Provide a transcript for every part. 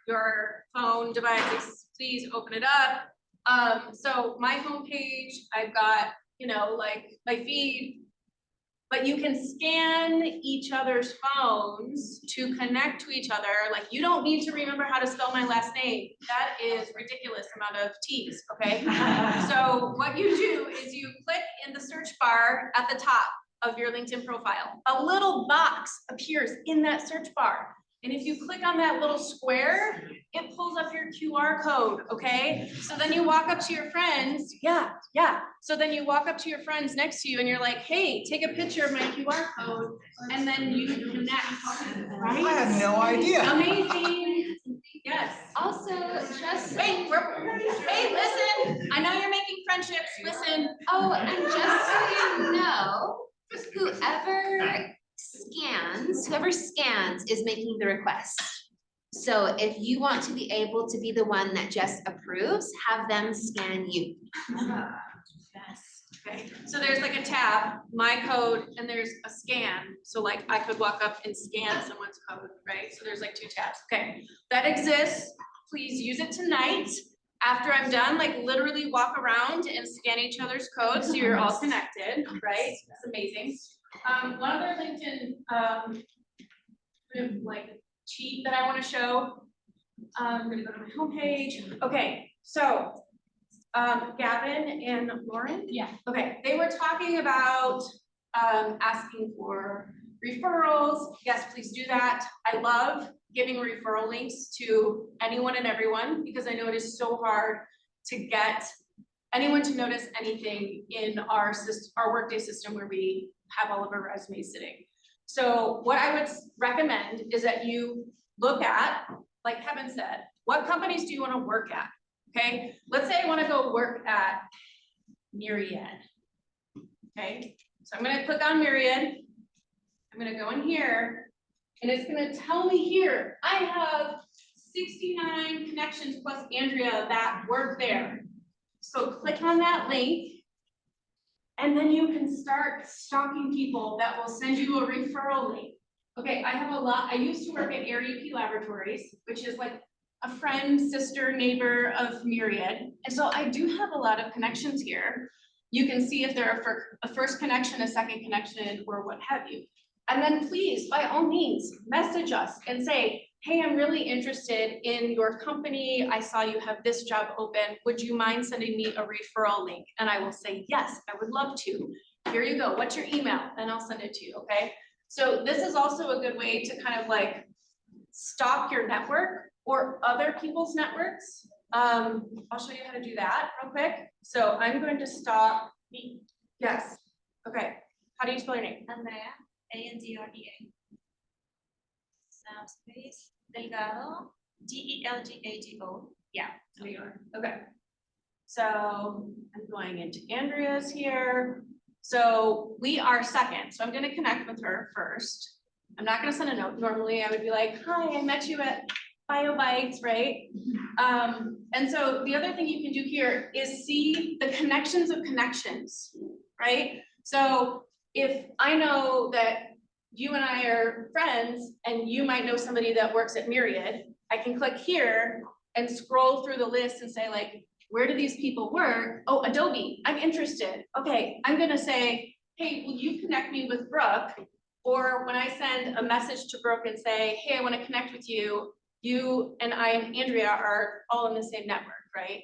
your phone device, please open it up. So my homepage, I've got, you know, like my feed, but you can scan each other's phones to connect to each other. Like, you don't need to remember how to spell my last name. That is ridiculous amount of T's, okay? So what you do is you click in the search bar at the top of your LinkedIn profile. A little box appears in that search bar. And if you click on that little square, it pulls up your QR code, okay? So then you walk up to your friends, yeah. So then you walk up to your friends next to you and you're like, hey, take a picture of my QR code, and then you connect, right? I had no idea. Amazing. Yes. Also, just Wait, hey, listen, I know you're making friendships, listen. oh, and just so you know, whoever scans is making the request. So if you want to be able to be the one that just approves, have them scan you. Yes. Okay, so there's like a tab, my code, and there's a scan. So like I could walk up and scan someone's code, right? So there's like two tabs. Okay, that exists. Please use it tonight. After I'm done, like literally walk around and scan each other's codes so you're all connected, right? That's amazing. One other LinkedIn like cheat that I want to show. I'm gonna go to my homepage. Okay, so Gavin and Lauren. Yeah. Okay, they were talking about asking for referrals. Yes, please do that. I love giving referral links to anyone and everyone because I know it is so hard to get anyone to notice anything in our Workday system where we have all of our resumes sitting. So what I would recommend is that you look at, like Kevin said, what companies do you want to work at? Okay, let's say I want to go work at Myriad. Okay, so I'm going to click on Myriad. I'm going to go in here, and it's going to tell me here, I have 69 connections plus Andrea that work there. So click on that link, and then you can start stalking people that will send you a referral link. Okay, I used to work at ARUP Laboratories, which is like a friend, sister, neighbor of Myriad. And so I do have a lot of connections here. You can see if they're a first connection, a second connection, or what have you. And then please, by all means, message us and say, hey, I'm really interested in your company. I saw you have this job open. Would you mind sending me a referral link? And I will say, yes, I would love to. Here you go. What's your email? And I'll send it to you, okay? So this is also a good way to kind of like stalk your network or other people's networks. I'll show you how to do that real quick. So I'm going to stalk me. Yes. Okay. How do you spell your name? Andrea, A-N-D-R-E-A. Space, Delgado, D-E-L-G-A-D-O. Yeah, there you are. Okay. So I'm going into Andrea's here. So we are second. So I'm going to connect with her first. I'm not going to send a note. Normally I would be like, hi, I met you at BioBytes, right? And so the other thing you can do here is see the connections of connections, right? So if I know that you and I are friends and you might know somebody that works at Myriad, I can click here and scroll through the list and say like, where do these people work? Oh, Adobe, I'm interested. Okay, I'm gonna say, hey, will you connect me with Brooke? Or when I send a message to Brooke and say, hey, I wanna connect with you, you and I and Andrea are all in the same network, right?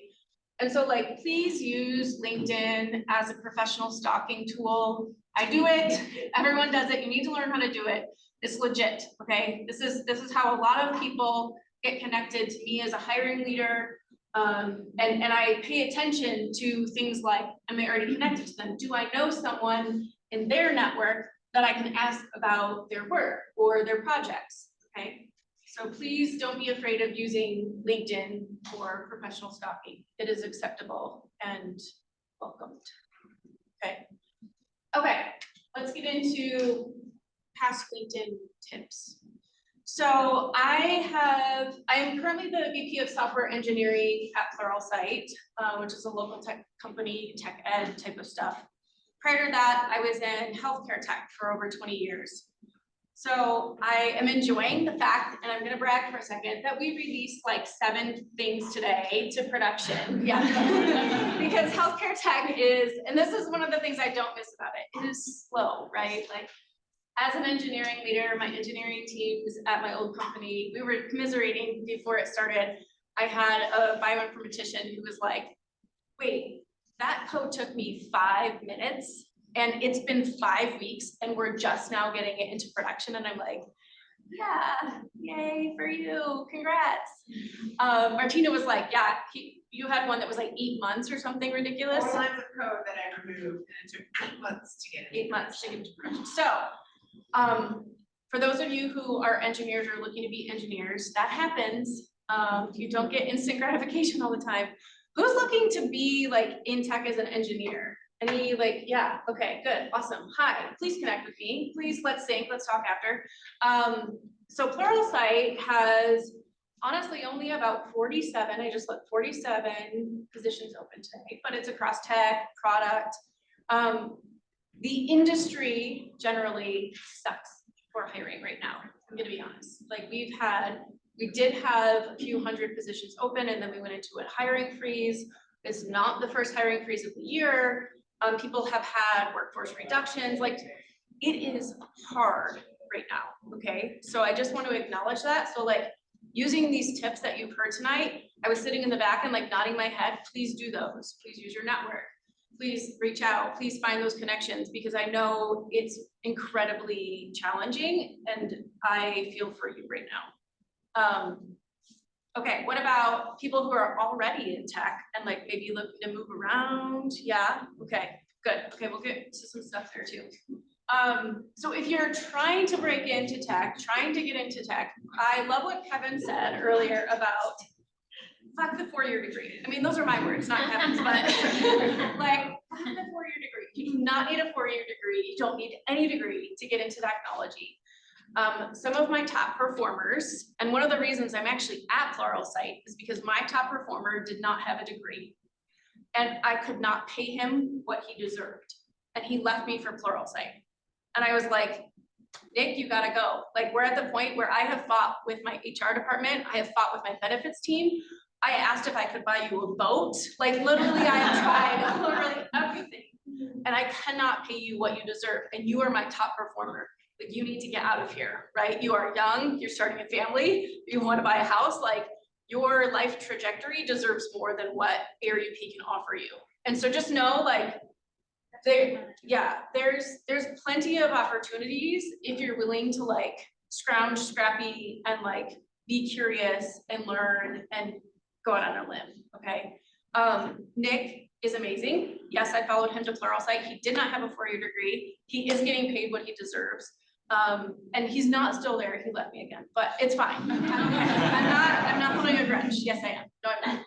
And so like, please use LinkedIn as a professional stalking tool. I do it, everyone does it. You need to learn how to do it. It's legit, okay? This is how a lot of people get connected to me as a hiring leader. And I pay attention to things like, am I already connected to them? Do I know someone in their network that I can ask about their work or their projects, okay? So please don't be afraid of using LinkedIn for professional stalking. It is acceptable and welcomed. Okay. Okay, let's get into past LinkedIn tips. So I am currently the VP of Software Engineering at Pluralsight, which is a local tech company, tech ed type of stuff. Prior to that, I was in healthcare tech for over 20 years. So I am enjoying the fact, and I'm gonna brag for a second, that we released like 7 things today to production. Yeah. Because healthcare tech is, and this is one of the things I don't miss about it, it is slow, right? Like, as an engineering leader, my engineering teams at my old company, we were commiserating before it started. I had a bioinformatician who was like, wait, that code took me 5 minutes and it's been 5 weeks and we're just now getting it into production. And I'm like, yeah, yay for you, congrats. Martina was like, yeah, you had one that was like 8 months or something ridiculous. 4 lines of code that I removed and it took 8 months to get it. 8 months to get into production. So, for those of you who are engineers or looking to be engineers, that happens. You don't get instant gratification all the time. Who's looking to be like in tech as an engineer? Any like, yeah, okay, good, awesome. Hi, please connect with me. Please, let's sync, let's talk after. So Pluralsight has honestly only about 47, I just looked, 47 positions open today, but it's across tech, product. The industry generally sucks for hiring right now, I'm gonna be honest. Like we did have a few hundred positions open and then we went into a hiring freeze. It's not the first hiring freeze of the year. People have had workforce reductions. Like it is hard right now, okay? So I just want to acknowledge that. So like using these tips that you've heard tonight, I was sitting in the back and like nodding my head, please do those. Please use your network. Please reach out, please find those connections because I know it's incredibly challenging and I feel for you right now. Okay, what about people who are already in tech and like maybe looking to move around? Yeah, okay, good. Okay, we'll get to some stuff there too. So if you're trying to break into tech, trying to get into tech, I love what Kevin said earlier about fuck the 4-year degree. I mean, those are my words, not Kevin's, but like, fuck the 4-year degree. You do not need a 4-year degree. You don't need any degree to get into technology. Some of my top performers, and one of the reasons I'm actually at Pluralsight is because my top performer did not have a degree and I could not pay him what he deserved. And he left me for Pluralsight. And I was like, Nick, you gotta go. Like we're at the point where I have fought with my HR department. I have fought with my benefits team. I asked if I could buy you a boat. Like literally I have tried literally everything. And I cannot pay you what you deserve. And you are my top performer. Like you need to get out of here, right? You are young, you're starting a family, you want to buy a house, like your life trajectory deserves more than what ARUP can offer you. And so just know like, there's plenty of opportunities if you're willing to like scrounge, scrappy, and like be curious and learn and go out on a limb, okay? Nick is amazing. Yes, I followed him to Pluralsight. He did not have a 4-year degree. He is getting paid what he deserves. And he's not still there. He left me again, but it's fine. I'm not holding a grudge. Yes, I am. No, I'm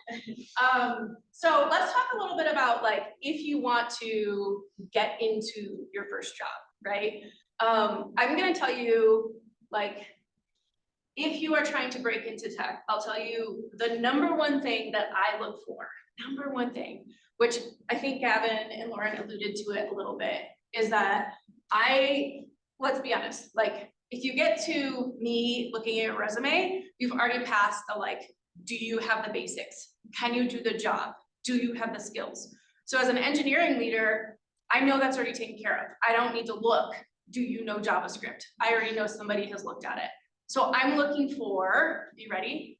not. So let's talk a little bit about like, if you want to get into your first job, right? I'm gonna tell you like, if you are trying to break into tech, I'll tell you the #1 thing that I look for, #1 thing, which I think Gavin and Lauren alluded to it a little bit, is that let's be honest, like if you get to me looking at your resume, you've already passed the like, do you have the basics? Can you do the job? Do you have the skills? So as an engineering leader, I know that's already taken care of. I don't need to look, do you know JavaScript? I already know somebody has looked at it. So I'm looking for, you ready?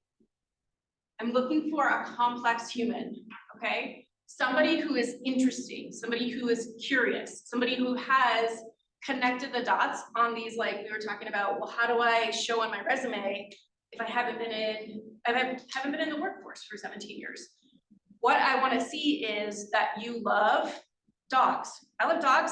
I'm looking for a complex human, okay? Somebody who is interesting, somebody who is curious, somebody who has connected the dots on these, like we were talking about, well, how do I show on my resume if I haven't been in the workforce for 17 years? What I want to see is that you love dogs. I love dogs.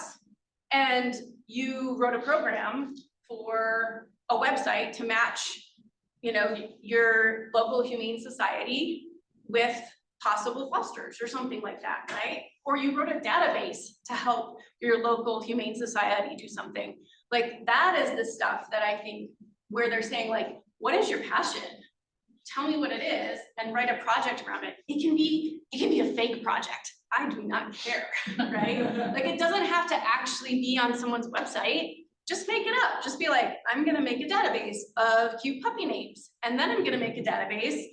And you wrote a program for a website to match, you know, your local humane society with possible fosters or something like that, right? Or you wrote a database to help your local humane society do something. Like that is the stuff that I think where they're saying like, what is your passion? Tell me what it is and write a project around it. It can be a fake project. I do not care, right? Like it doesn't have to actually be on someone's website. just make it up. Just be like, I'm gonna make a database of cute puppy names. And then I'm gonna make a database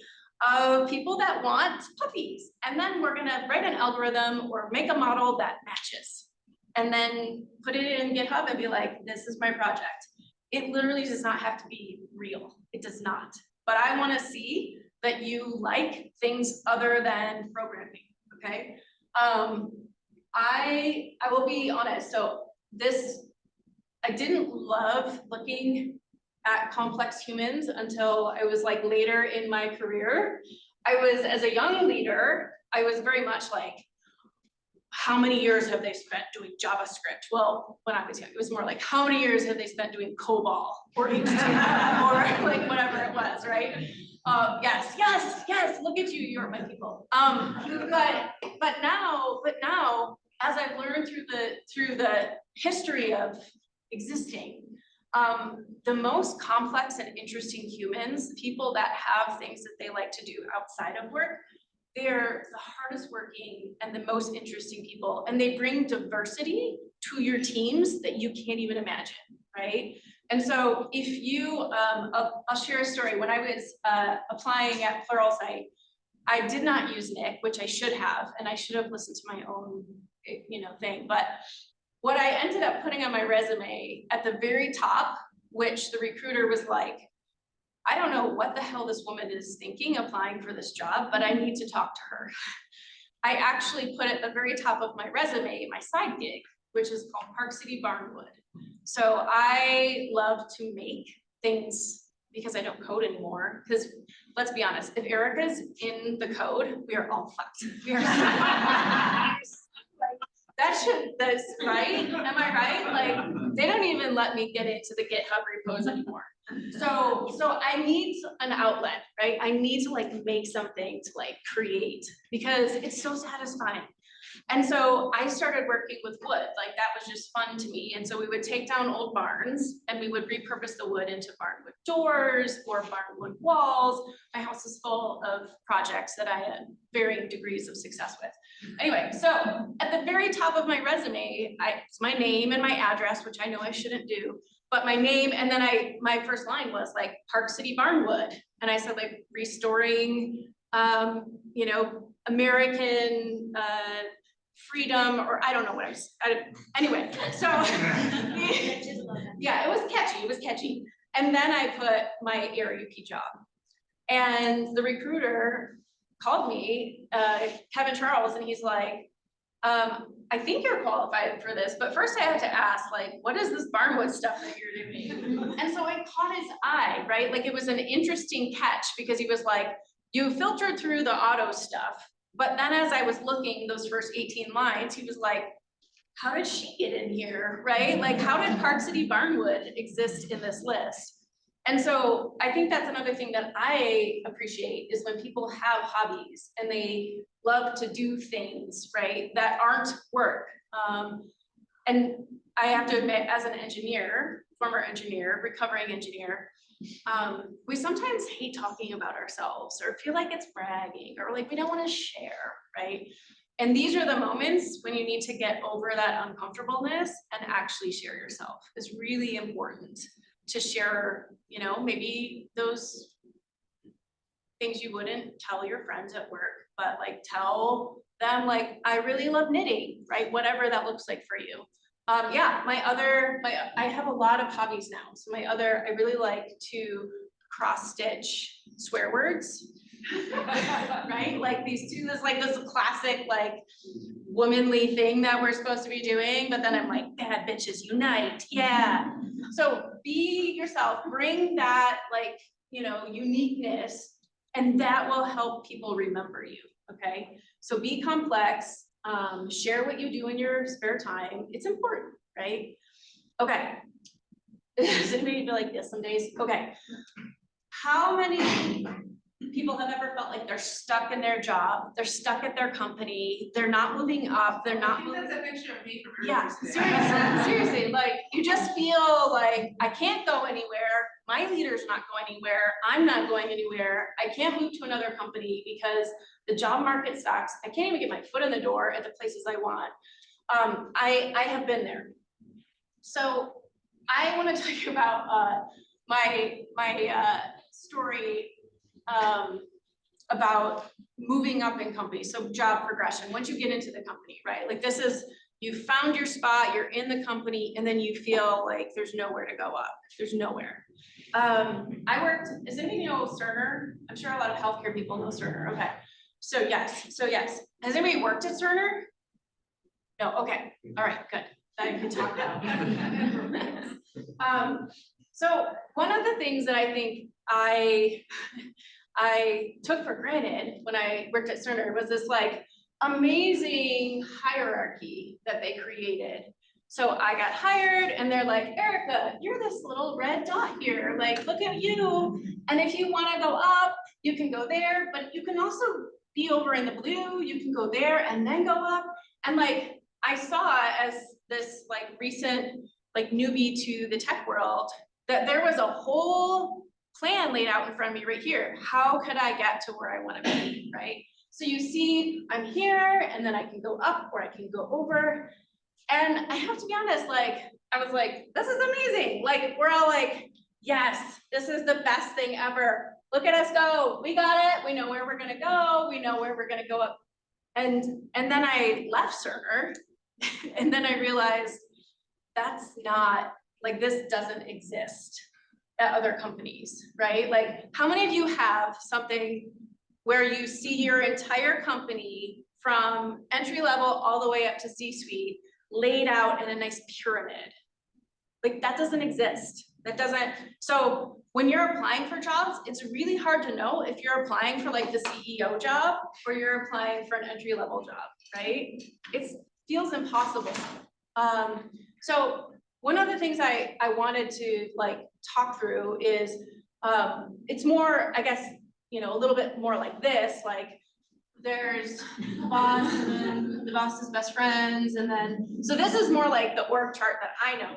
of people that want puppies. And then we're gonna write an algorithm or make a model that matches. And then put it in GitHub and be like, this is my project. It literally does not have to be real. It does not. But I wanna see that you like things other than programming, okay? I will be honest, so I didn't love looking at complex humans until I was like later in my career. As a young leader, I was very much like, how many years have they spent doing JavaScript? Well, when I was young, it was more like, how many years have they spent doing COBOL or HTML or like whatever it was, right? Yes, look at you, you're my people. But now, as I've learned through the history of existing, the most complex and interesting humans, people that have things that they like to do outside of work, they're the hardest working and the most interesting people, and they bring diversity to your teams that you can't even imagine, right? And so if you, I'll share a story. When I was applying at Pluralsight, I did not use Nick, which I should have, and I should have listened to my own, thing. But what I ended up putting on my resume at the very top, which the recruiter was like, I don't know what the hell this woman is thinking applying for this job, but I need to talk to her. I actually put at the very top of my resume, my side gig, which is called Park City Barnwood. So I love to make things because I don't code anymore. Because let's be honest, if Erica's in the code, we are all fucked. We are that's right. Am I right? Like, they don't even let me get into the GitHub repos anymore. So I need an outlet, right? I need to like make something to like create because it's so satisfying. And so I started working with wood, like that was just fun to me. And so we would take down old barns and we would repurpose the wood into barnwood doors or barnwood walls. My house is full of projects that I had varying degrees of success with. Anyway, so at the very top of my resume, it's my name and my address, which I know I shouldn't do, but my name, and then my first line was like Park City Barnwood. And I said like restoring, American, freedom, or I don't know what anyway, so yeah, it was catchy. And then I put my ARUP job, and the recruiter called me, Kevin Charles, and he's like, I think you're qualified for this, but first I have to ask, like, what is this barnwood stuff that you're doing? And so I caught his eye, right? Like it was an interesting catch because he was like, you filtered through the auto stuff. But then as I was looking those first 18 lines, he was like, how did she get in here, right? Like, how did Park City Barnwood exist in this list? And so I think that's another thing that I appreciate is when people have hobbies and they love to do things, right, that aren't work. And I have to admit, as an engineer, former engineer, recovering engineer, we sometimes hate talking about ourselves or feel like it's bragging or like we don't want to share, right? And these are the moments when you need to get over that uncomfortableness and actually share yourself. It's really important to share, maybe those things you wouldn't tell your friends at work, but like tell them like, I really love knitting, right? Whatever that looks like for you. I have a lot of hobbies now. So I really like to cross stitch swear words, right? Like this classic, like womanly thing that we're supposed to be doing, but then I'm like, bad bitches unite, yeah. So be yourself, bring that like, uniqueness, and that will help people remember you, okay? So be complex. Share what you do in your spare time. It's important, right? Okay. Does anybody feel like this some days? Okay. How many people have ever felt like they're stuck in their job, they're stuck at their company, they're not moving up, they're not moving? That's a picture of me from Yeah, seriously, like you just feel like I can't go anywhere, my leader's not going anywhere, I'm not going anywhere, I can't move to another company because the job market sucks, I can't even get my foot in the door at the places I want. I have been there. So I want to tell you about my story about moving up in companies, so job progression, once you get into the company, right? Like this is, you found your spot, you're in the company, and then you feel like there's nowhere to go up. There's nowhere. I worked, does anybody know Cerner? I'm sure a lot of healthcare people know Cerner. Okay. So yes. Has anybody worked at Cerner? No, okay. All right, good. I can talk now. So one of the things that I think I took for granted when I worked at Cerner was this like amazing hierarchy that they created. So I got hired and they're like, Erica, you're this little red dot here. Like, look at you. And if you want to go up, you can go there, but you can also be over in the blue. You can go there and then go up. And like, I saw as this like recent like newbie to the tech world that there was a whole plan laid out in front of me right here. How could I get to where I want to be, right? So you see, I'm here and then I can go up or I can go over. And I have to be honest, like, I was like, this is amazing. Like, we're all like, yes, this is the best thing ever. Look at us go. We got it. We know where we're going to go. We know where we're going to go up. And then I left Cerner and then I realized that's not, like, this doesn't exist at other companies, right? Like, how many of you have something where you see your entire company from entry level all the way up to C-suite laid out in a nice pyramid? Like, that doesn't exist. That doesn't, so when you're applying for jobs, it's really hard to know if you're applying for like the CEO job or you're applying for an entry level job, right? It feels impossible. So one of the things I wanted to like talk through is, it's more, I guess, you know, a little bit more like this, like there's the boss and then the boss's best friends. And then, so this is more like the org chart that I know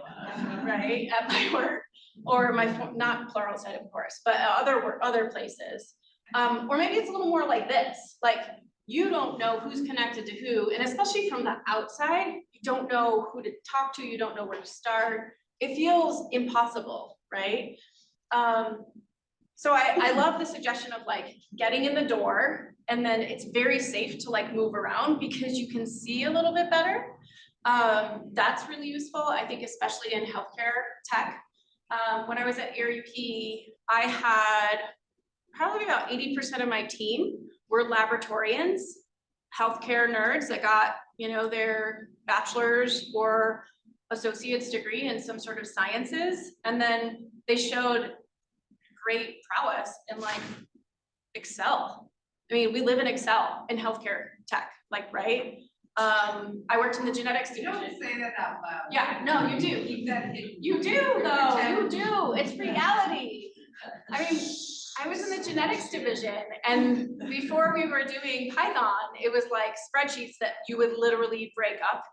of, right, at my work, or my, not Pluralsight, of course, but other places. Or maybe it's a little more like this, like you don't know who's connected to who, and especially from the outside, you don't know who to talk to, you don't know where to start. It feels impossible, right? So I love the suggestion of like getting in the door, and then it's very safe to like move around because you can see a little bit better. That's really useful, I think, especially in healthcare tech. When I was at ERUP, I had probably about 80% of my team were laboratorians, healthcare nerds that got, you know, their bachelor's or associate's degree in some sort of sciences. And then they showed great prowess in like Excel. I mean, we live in Excel in healthcare tech, like, right? I worked in the genetics division. You don't say that out loud. Yeah, no, you do. Keep that hidden. You do though, you do. It's reality. I mean, I was in the genetics division, and before we were doing Python, it was like spreadsheets that you would literally break up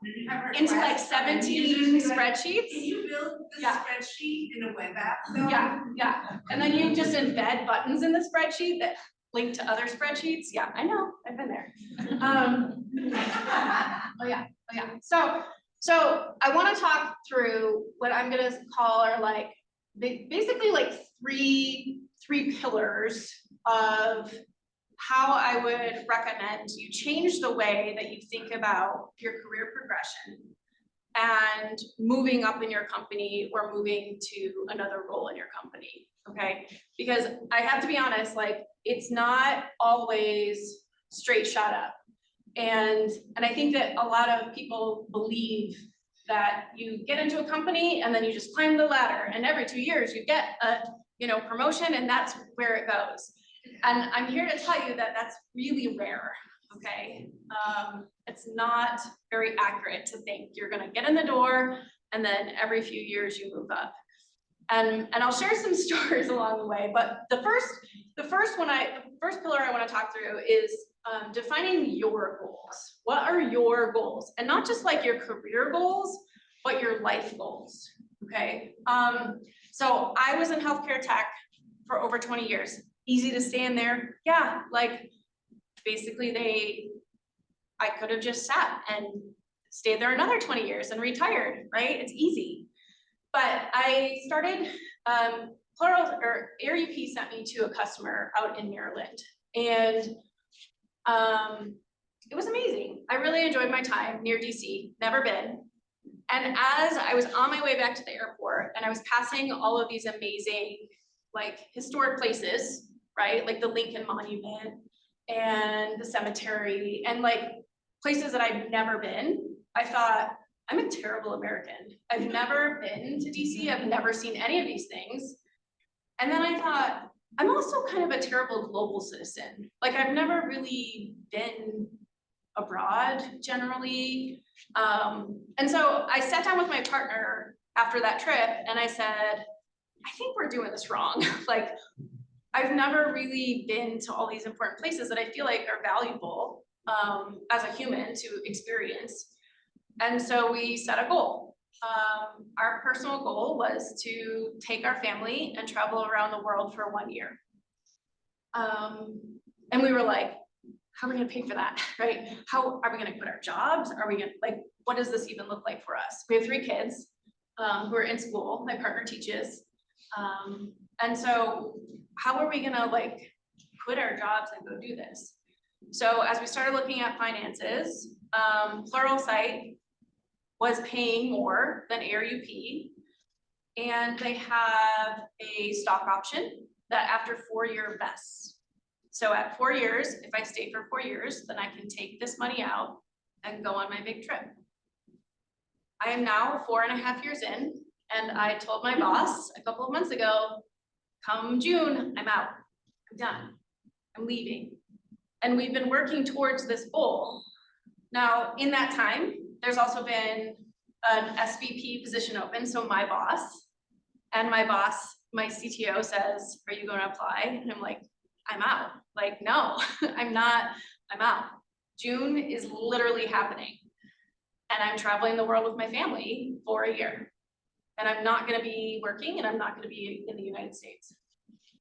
into like 17 spreadsheets. Can you build the Yeah. spreadsheet in a web app though? Yeah. And then you just embed buttons in the spreadsheet that link to other spreadsheets. Yeah, I know, I've been there. Oh yeah. So I want to talk through what I'm gonna call are like basically like three pillars of how I would recommend you change the way that you think about your career progression and moving up in your company or moving to another role in your company, okay? Because I have to be honest, like it's not always straight shot up. And I think that a lot of people believe that you get into a company and then you just climb the ladder, and every 2 years you get a, you know, promotion, and that's where it goes. And I'm here to tell you that that's really rare, okay? It's not very accurate to think you're gonna get in the door and then every few years you move up. And I'll share some stories along the way, but the first pillar I wanna talk through is defining your goals. What are your goals? And not just like your career goals, but your life goals, okay? So I was in healthcare tech for over 20 years. Easy to stand there. Yeah, like basically I could have just sat and stayed there another 20 years and retired, right? It's easy. But I started, Air UP sent me to a customer out in Maryland, and it was amazing. I really enjoyed my time near DC, never been. And as I was on my way back to the airport and I was passing all of these amazing, like, historic places, right? Like the Lincoln Monument and the cemetery and like places that I've never been, I thought, I'm a terrible American. I've never been to DC. I've never seen any of these things. And then I thought, I'm also kind of a terrible global citizen. Like, I've never really been abroad generally. And so I sat down with my partner after that trip and I said, I think we're doing this wrong. Like, I've never really been to all these important places that I feel like are valuable as a human to experience. And so we set a goal. Our personal goal was to take our family and travel around the world for 1 year. And we were like, how are we gonna pay for that, right? How are we gonna quit our jobs? Are we gonna, like, what does this even look like for us? We have 3 kids who are in school. My partner teaches. And so how are we gonna like quit our jobs and go do this? So as we started looking at finances, Pluralsight was paying more than Air UP, and they have a stock option that after 4-year vests. So at 4 years, if I stay for 4 years, then I can take this money out and go on my big trip. I am now 4.5 years in, and I told my boss a couple of months ago, come June, I'm out, I'm done, I'm leaving. And we've been working towards this goal. Now, in that time, there's also been an SVP position open, so my boss, my CTO says, are you gonna apply? And I'm like, I'm out. Like, no, I'm not, I'm out. June is literally happening. And I'm traveling the world with my family for a year. And I'm not gonna be working and I'm not gonna be in the United States.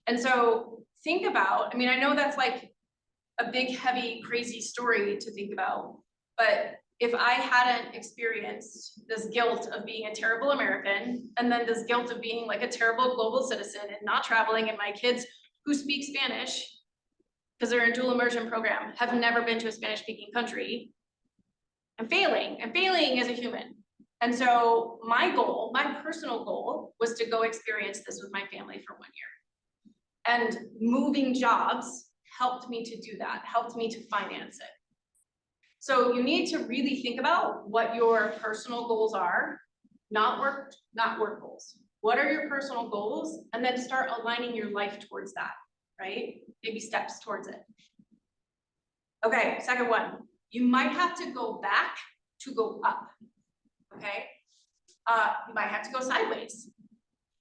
And so think about, I mean, I know that's like a big, heavy, crazy story to think about, but if I hadn't experienced this guilt of being a terrible American, and then this guilt of being like a terrible global citizen and not traveling, and my kids who speak Spanish, because they're in dual immersion program, have never been to a Spanish speaking country, I'm failing as a human. And so my goal, my personal goal, was to go experience this with my family for 1 year. And moving jobs helped me to do that, helped me to finance it. So you need to really think about what your personal goals are, not work goals. What are your personal goals? And then start aligning your life towards that, right? Baby steps towards it. Okay, second one. You might have to go back to go up, okay? You might have to go sideways.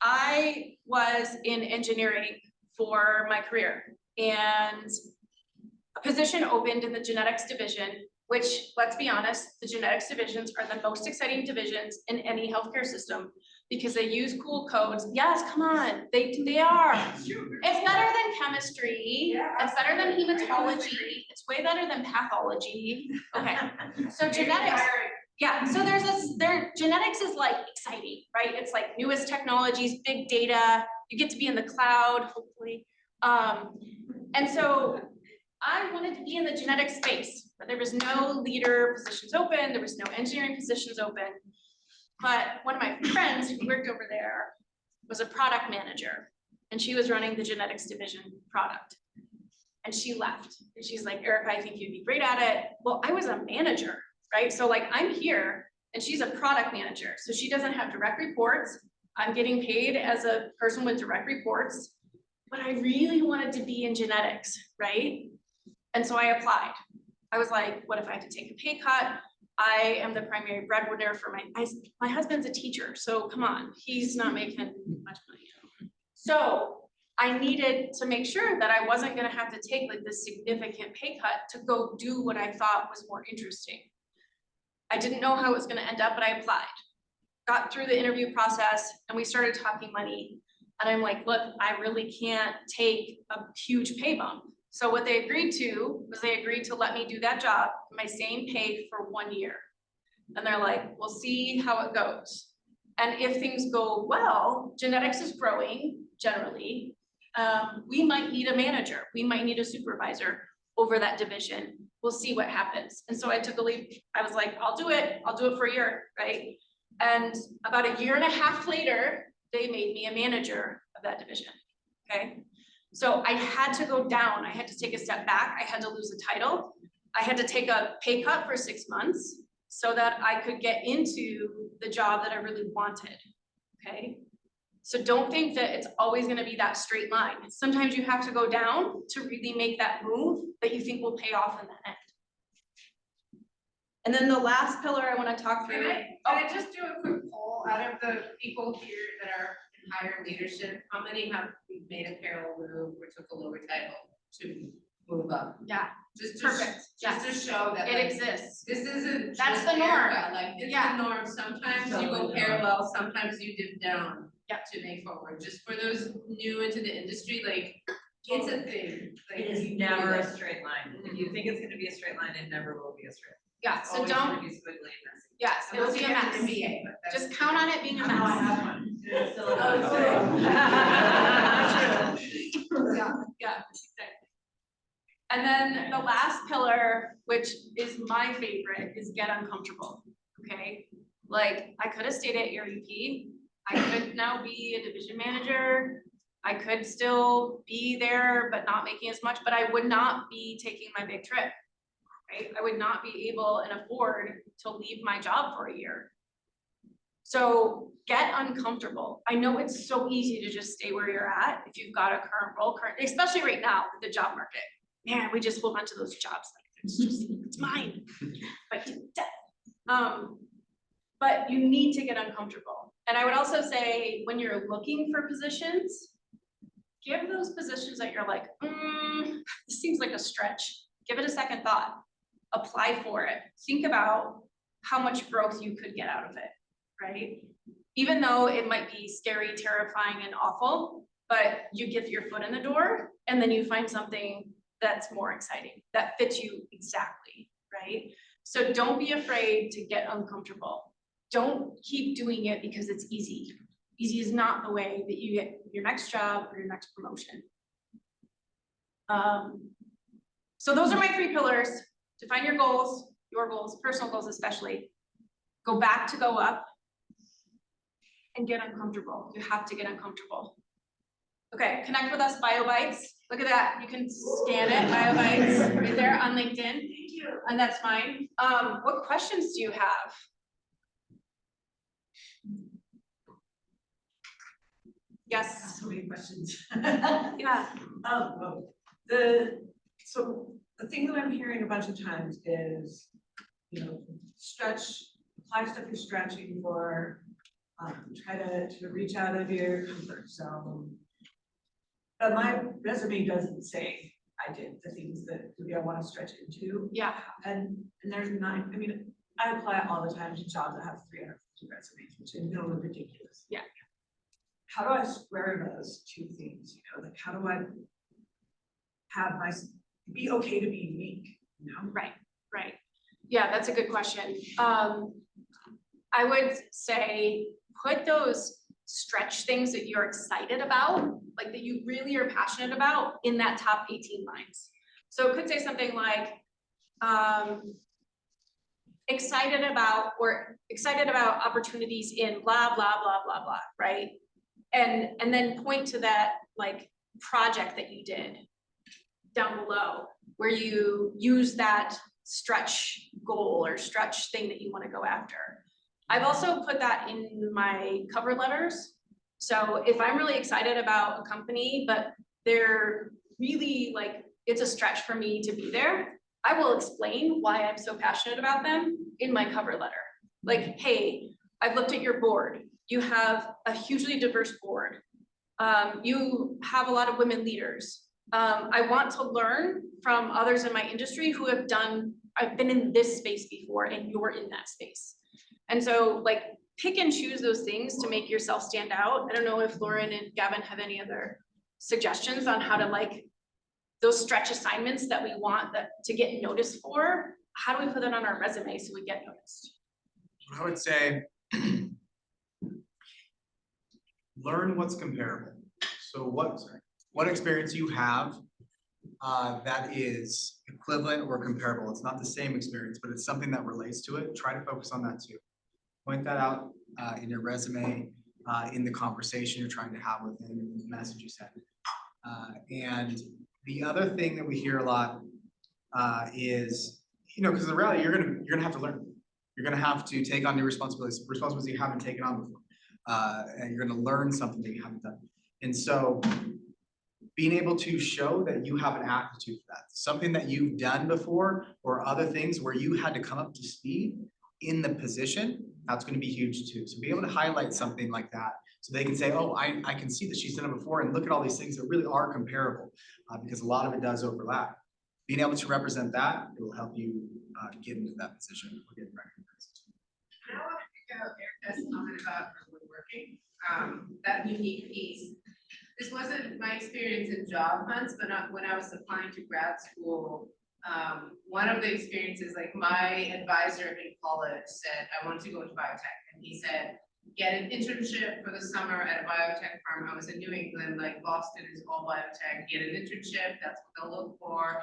I was in engineering for my career, and a position opened in the genetics division, which, let's be honest, the genetics divisions are the most exciting divisions in any healthcare system because they use cool codes. Yes, come on, they are. It's better than chemistry. It's better than hematology. It's way better than pathology. Okay, so genetics. Yeah, so genetics is like exciting, right? It's like newest technologies, big data. You get to be in the cloud, hopefully. And so I wanted to be in the genetic space, but there was no leader positions open. There was no engineering positions open. But one of my friends who worked over there was a product manager, and she was running the genetics division product. And she left. And she's like, Erica, I think you'd be great at it. Well, I was a manager, right? So like I'm here and she's a product manager. So she doesn't have direct reports. I'm getting paid as a person with direct reports, but I really wanted to be in genetics, right? And so I applied. I was like, what if I had to take a pay cut? I am the primary breadwinner for my husband's a teacher. So come on, he's not making much money. So I needed to make sure that I wasn't gonna have to take like this significant pay cut to go do what I thought was more interesting. I didn't know how it was gonna end up, but I applied. Got through the interview process and we started talking money. And I'm like, look, I really can't take a huge pay bump. So what they agreed to was they agreed to let me do that job, my same pay for 1 year. And they're like, we'll see how it goes. And if things go well, genetics is growing generally. We might need a manager, we might need a supervisor over that division. We'll see what happens. And so I took a leap. I was like, I'll do it for a year, right? And about a year and a half later, they made me a manager of that division, okay? So I had to go down, I had to take a step back, I had to lose a title. I had to take a pay cut for 6 months so that I could get into the job that I really wanted, okay? So don't think that it's always gonna be that straight line. Sometimes you have to go down to really make that move that you think will pay off in the end. And then the last pillar I wanna talk through. Can I just do a quick poll out of the people here that are in higher leadership? How many have made a parallel move or took a lower title to move up? Yeah, Just perfect, just to show that it like, exists. this isn't That's just the norm. Erica, like, it's Yeah. the norm. Sometimes you go parallel, sometimes you dip down Yep. to make forward. Just for those new into the industry, like, it's a thing. Like, It is you never do a it. straight line. If you think it's gonna be a straight line, it never will be a straight line. Yeah, It's so always don't, gonna be squiggly and messy. yes, I'm it'll not be a getting mess. an MBA, but that's. Just count on it being a I know I mess. have one. It's still a Yeah, exactly. And then the last pillar, which is my favorite, is get uncomfortable, okay? Like, I could have stayed at ERUP, I could now be a division manager, I could still be there, but not making as much, but I would not be taking my big trip, right? I would not be able and afford to leave my job for a year. So get uncomfortable. I know it's so easy to just stay where you're at if you've got a current role, especially right now with the job market. Man, we just hold on to those jobs like it's mine. But you need to get uncomfortable. And I would also say when you're looking for positions, give those positions that you're like, this seems like a stretch. Give it a second thought. Apply for it. Think about how much growth you could get out of it, right? Even though it might be scary, terrifying, and awful, but you get your foot in the door and then you find something that's more exciting, that fits you exactly, right? So don't be afraid to get uncomfortable. Don't keep doing it because it's easy. Easy is not the way that you get your next job or your next promotion. So those are my 3 pillars. Define your goals, personal goals especially. Go back to go up and get uncomfortable. You have to get uncomfortable. Okay, connect with us, BioBytes. Look at that, you can scan it, BioBytes, right there on LinkedIn. Thank you. And that's mine. What questions do you have? Yes, So many questions. yeah, Well, so the thing that I'm hearing a bunch of times is, apply stuff you're stretching for, try to reach out of your comfort zone. But my resume doesn't say I did the things that maybe I want to stretch into. yeah, And there's 9, I mean, I apply all the time to jobs that have 350 resumes, which I know are ridiculous. Yeah. How do I square those 2 things, like how do I have be okay to be unique, right. Yeah, that's a good question. I would say put those stretch things that you're excited about, like that you really are passionate about, in that top 18 lines. So it could say something like, excited about opportunities in blah, blah, blah, blah, blah, right? And then point to that like project that you did down below where you use that stretch goal or stretch thing that you want to go after. I've also put that in my cover letters. So if I'm really excited about a company, but they're really like, it's a stretch for me to be there, I will explain why I'm so passionate about them in my cover letter. Like, hey, I've looked at your board. You have a hugely diverse board. You have a lot of women leaders. I want to learn from others in my industry who have I've been in this space before and you're in that space. And so like pick and choose those things to make yourself stand out. I don't know if Lauren and Gavin have any other suggestions on how to like those stretch assignments that we want to get noticed for. How do we put that on our resume so we get noticed? I would say learn what's comparable. So what experience you have that is equivalent or comparable. It's not the same experience, but it's something that relates to it. Try to focus on that too. Point that out in your resume, in the conversation you're trying to have with them, in the message you send. And the other thing that we hear a lot is, because the reality, you're gonna have to learn. You're gonna have to take on new responsibilities you haven't taken on before. And you're gonna learn something that you haven't done. And so being able to show that you have an aptitude for that, something that you've done before, or other things where you had to come up to speed in the position, that's gonna be huge too. So be able to highlight something like that, so they can say, oh, I can see that she's done it before, and look at all these things that really are comparable, because a lot of it does overlap. Being able to represent that, it will help you get into that position or get recognized. I want to pick out Erica's comment about woodworking, that unique piece. This wasn't my experience in job hunts, but not when I was applying to grad school. One of the experiences, like my advisor in college said, I wanted to go into biotech, and he said, get an internship for the summer at a biotech firm. I was in New England, like Boston is all biotech. Get an internship, that's what they'll look for.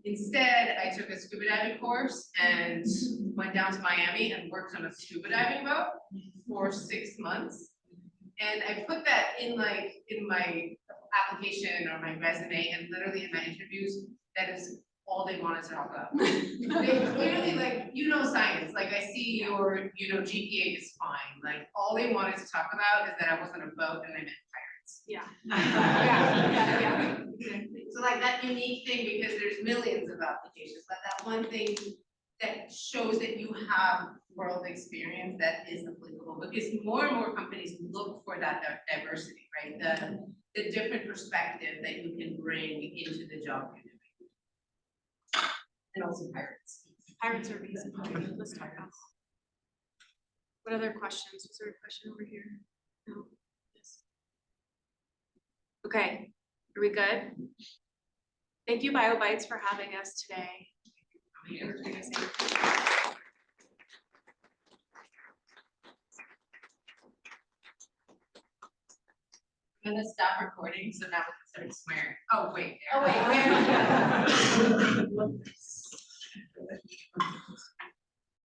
Instead, I took a scuba diving course and went down to Miami and worked on a scuba diving boat for 6 months. And I put that in my application or my resume, and literally in my interviews, that is all they wanted to talk about. They clearly, like, science, like I see your, GPA is fine. Like all they wanted to talk about is that I was on a boat and I met pirates. Yeah. Yeah. So like that unique thing, because there's millions of applications, but that one thing that shows that you have world experience that is applicable, because more and more companies look for that diversity, right? The different perspective that you can bring into the job you're doing. And also pirates. Pirates are amazing. Let's talk about. What other questions? Was there a question over here? No. Yes. Okay, are we good? Thank you, BioBytes, for having us today. I'm gonna stop recording, so now we can start swearing. Oh, wait. Oh, wait.